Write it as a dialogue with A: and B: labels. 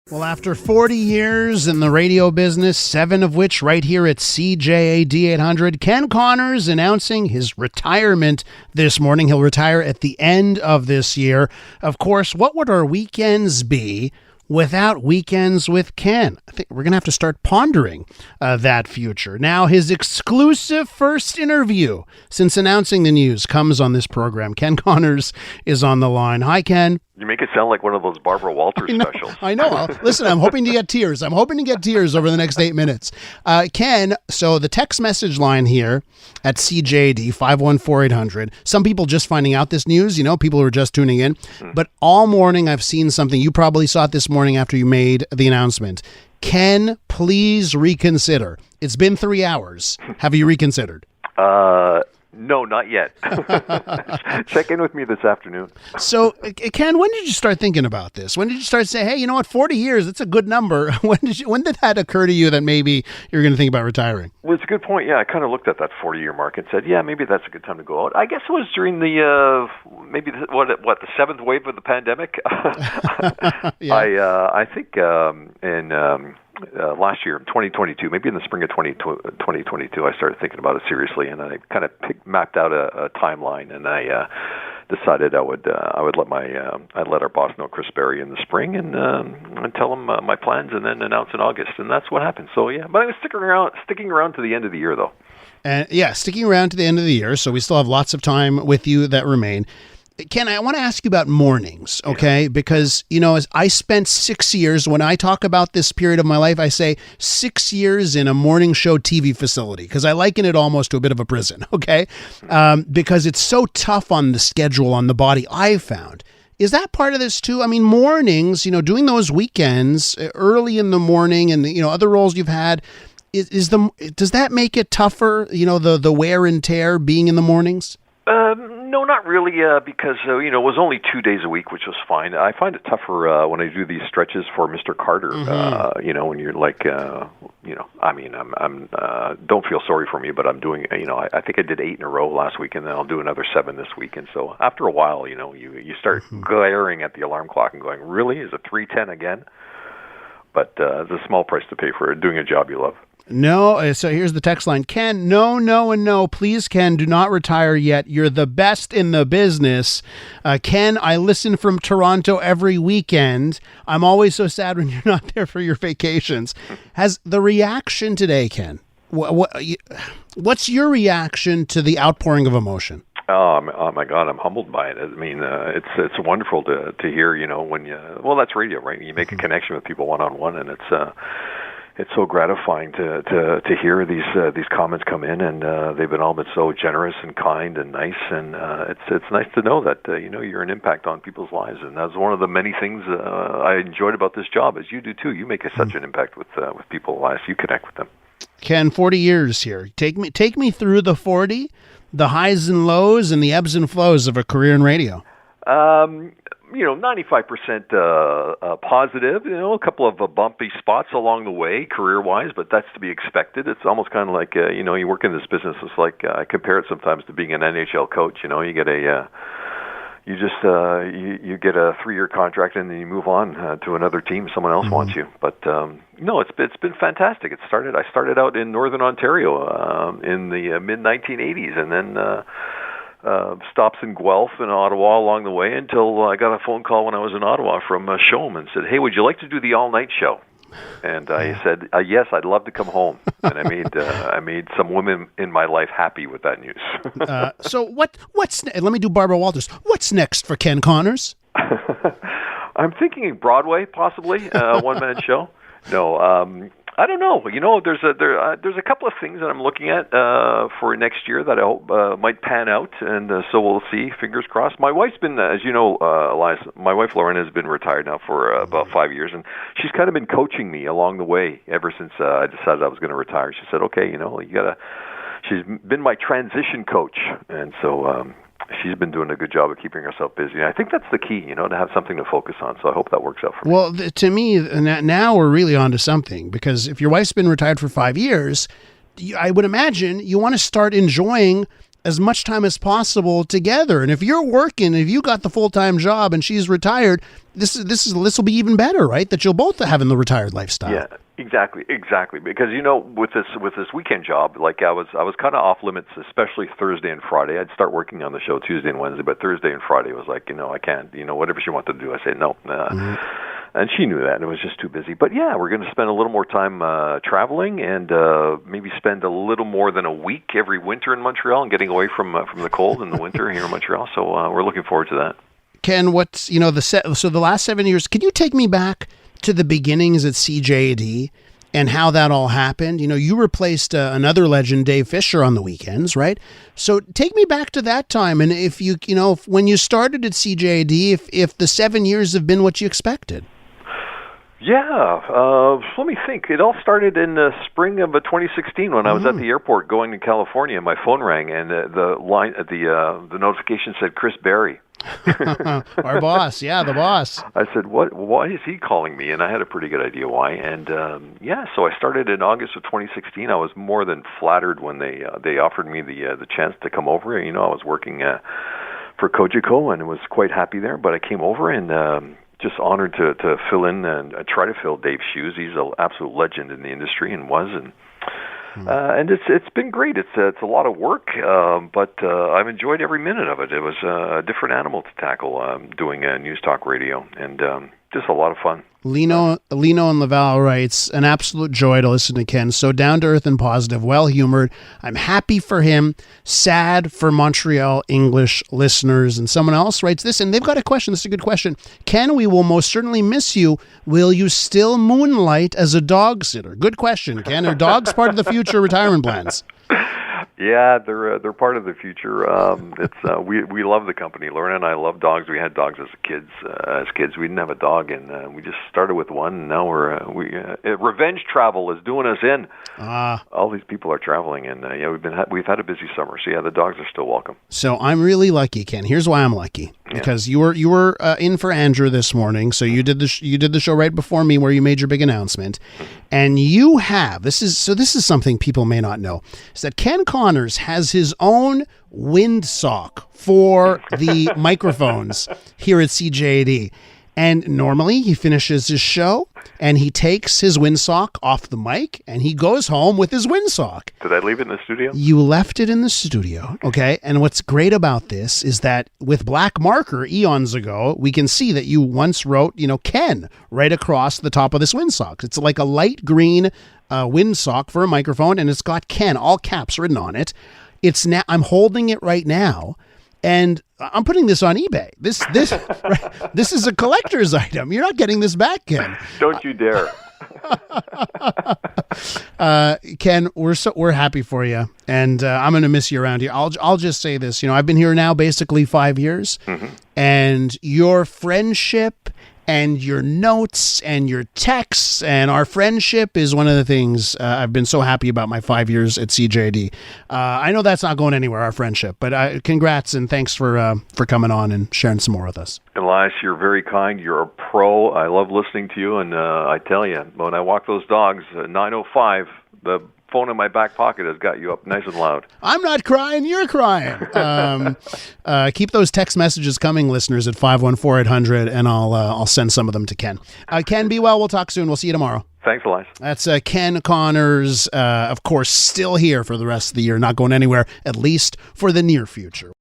A: Well, after 40 years in the radio business, 7 of which right here at CJAD 800, Ken Connors announcing his retirement this morning. He'll retire at the end of this year. Of course, what would our weekends be without Weekends with Ken? I think we're going to have to start pondering that future. Now, his exclusive first interview since announcing the news comes on this program. Ken Connors is on the line. Hi, Ken.
B: You make it sound like one of those Barbara Walters specials.
A: I know. Listen, I'm hoping to get tears. I'm hoping to get tears over the next 8 minutes. Ken, so the text message line here at CJAD, 514-800. Some people just finding out this news, people who are just tuning in. But all morning I've seen something. You probably saw it this morning after you made the announcement. Ken, please reconsider. It's been 3 hours. Have you reconsidered?
B: No, not yet. Check in with me this afternoon.
A: So, Ken, when did you start thinking about this? When did you start saying, hey, you know what, 40 years, that's a good number. When did that occur to you that maybe you're going to think about retiring?
B: Well, it's a good point. Yeah, I kind of looked at that 40-year mark and said, yeah, maybe that's a good time to go out. I guess it was during the, the seventh wave of the pandemic? Yeah. I think in last year, 2022, maybe in the spring of 2022, I started thinking about it seriously, and I kind of mapped out a timeline, and I decided I would I'd let our boss know, Chris Berry, in the spring, and tell him my plans, and then announce in August, and that's what happened. So yeah, but I was sticking around to the end of the year, though.
A: Sticking around to the end of the year, so we still have lots of time with you that remain. Ken, I want to ask you about mornings, okay? Yeah. Because, as I spent 6 years, when I talk about this period of my life, I say 6 years in a morning show TV facility, because I liken it almost to a bit of a prison, okay? Because it's so tough on the schedule, on the body, I've found. Is that part of this too? I mean, mornings, doing those weekends early in the morning and, other roles you've had, does that make it tougher, the wear and tear being in the mornings?
B: No, not really, because, it was only 2 days a week, which was fine. I find it tougher when I do these stretches for Mr. Carter, when you're like, don't feel sorry for me, but I'm doing, I think I did 8 in a row last week, and then I'll do another 7 this week. And so after a while, you start glaring at the alarm clock and going, really? Is it 3:10 again? But it's a small price to pay for doing a job you love.
A: No, so here's the text line. Ken, no, and no. Please, Ken, do not retire yet. You're the best in the business. Ken, I listen from Toronto every weekend. I'm always so sad when you're not there for your vacations. Has the reaction today, Ken, what's your reaction to the outpouring of emotion?
B: Oh my God, I'm humbled by it. I mean, it's wonderful to hear, when that's radio, right? You make a connection with people one-on-one, and it's so gratifying to hear these comments come in, and they've all been so generous and kind and nice, and it's nice to know that you're an impact on people's lives, and that's one of the many things I enjoyed about this job, as you do too. You make such an impact with people's lives. You connect with them. Ken,
A: 40 years here. Take me through the 40, the highs and lows, and the ebbs and flows of a career in radio.
B: 95% positive, a couple of bumpy spots along the way career-wise, but that's to be expected. It's almost kind of like, you work in this business, it's like, I compare it sometimes to being an NHL coach. You get you get a 3-year contract and then you move on to another team. Someone else wants you. But, no, it's been fantastic. I started out in Northern Ontario in the mid-1980s, and then stops in Guelph and Ottawa along the way until I got a phone call when I was in Ottawa from Shome and said, hey, would you like to do the all-night show? And I said, yes, I'd love to come home. And I made some women in my life happy with that news.
A: So what's let me do Barbara Walters. What's next for Ken Connors?
B: I'm thinking Broadway, possibly, one-man show. No, I don't know. There's a couple of things that I'm looking at for next year that I hope might pan out, and so we'll see. Fingers crossed. My wife's been, as you know, Elias, my wife Lauren has been retired now for about 5 years, and she's kind of been coaching me along the way ever since I decided I was going to retire. She said, "Okay, you gotta." She's been my transition coach, and so she's been doing a good job of keeping herself busy. I think that's the key, to have something to focus on. So I hope that works out for me.
A: Well, to me, now we're really onto something, because if your wife's been retired for 5 years, I would imagine you want to start enjoying as much time as possible together. And if you're working, if you got the full-time job and she's retired, this will be even better, right? That you'll both have in the retired lifestyle.
B: Yeah, exactly. Because with this weekend job, like I was kind of off limits, especially Thursday and Friday. I'd start working on the show Tuesday and Wednesday, but Thursday and Friday was like, I can't. Whatever she wanted to do, I said no. And she knew that, and it was just too busy. But yeah, we're going to spend a little more time traveling, and maybe spend a little more than a week every winter in Montreal, and getting away from the cold in the winter here in Montreal. So we're looking forward to that.
A: Ken, what's so the last 7 years? Can you take me back to the beginnings at CJAD and how that all happened? You replaced another legend, Dave Fisher, on the weekends, right? So take me back to that time, and if when you started at CJAD, if the 7 years have been what you expected.
B: Yeah, let me think. It all started in the spring of 2016 when I was at the airport going to California. My phone rang, and the notification said Chris Berry.
A: Our boss, the boss.
B: I said, "What? Why is he calling me?" And I had a pretty good idea why. And so I started in August of 2016. I was more than flattered when they offered me the chance to come over. I was working for Cogeco and was quite happy there. But I came over and just honored to fill in and try to fill Dave's shoes. He's an absolute legend in the industry and was. And it's been great. It's a lot of work, but I've enjoyed every minute of it. It was a different animal to tackle doing news talk radio, and just a lot of fun.
A: Lino in Laval writes, an absolute joy to listen to Ken. So down to earth and positive, well-humored. I'm happy for him, sad for Montreal English listeners. And someone else writes this, and they've got a question. This is a good question. Ken, we will most certainly miss you. Will you still moonlight as a dog sitter? Good question, Ken. Are dogs part of the future retirement plans?
B: Yeah, they're part of the future. We love the company. Lorna and I love dogs. We had dogs as kids. We didn't have a dog, and we just started with one. And now revenge travel is doing us in. All these people are traveling, and we've had a busy summer. So the dogs are still welcome. So
A: I'm really lucky, Ken. Here's why I'm lucky. Because you were in for Andrew this morning, so you did the show right before me, where you made your big announcement, and you have this is something people may not know, is that Ken Connors has his own windsock for the microphones here at CJAD. And normally he finishes his show and he takes his windsock off the mic and he goes home with his windsock.
B: Did I leave it in the studio?
A: You left it in the studio, okay? And what's great about this is that with black marker eons ago, we can see that you once wrote, Ken right across the top of this windsock. It's like a light green windsock for a microphone, and it's got Ken, all caps, written on it. I'm holding it right now. And I'm putting this on eBay. This right, this is a collector's item. You're not getting this back, Ken.
B: Don't you dare.
A: Ken, we're happy for you, and I'm going to miss you around here. I'll just say this. I've been here now basically 5 years, and your friendship and your notes and your texts and our friendship is one of the things I've been so happy about my 5 years at CJAD. I know that's not going anywhere, our friendship, but congrats and thanks for coming on and sharing some more with us.
B: Elias, you're very kind. You're a pro. I love listening to you, and I tell you, when I walk those dogs, 9:05, the phone in my back pocket has got you up nice and loud.
A: I'm not crying, you're crying. Keep those text messages coming, listeners, at 514-800, and I'll send some of them to Ken. Ken, be well. We'll talk soon. We'll see you tomorrow.
B: Thanks, Elias.
A: That's Ken Connors, of course, still here for the rest of the year, not going anywhere, at least for the near future.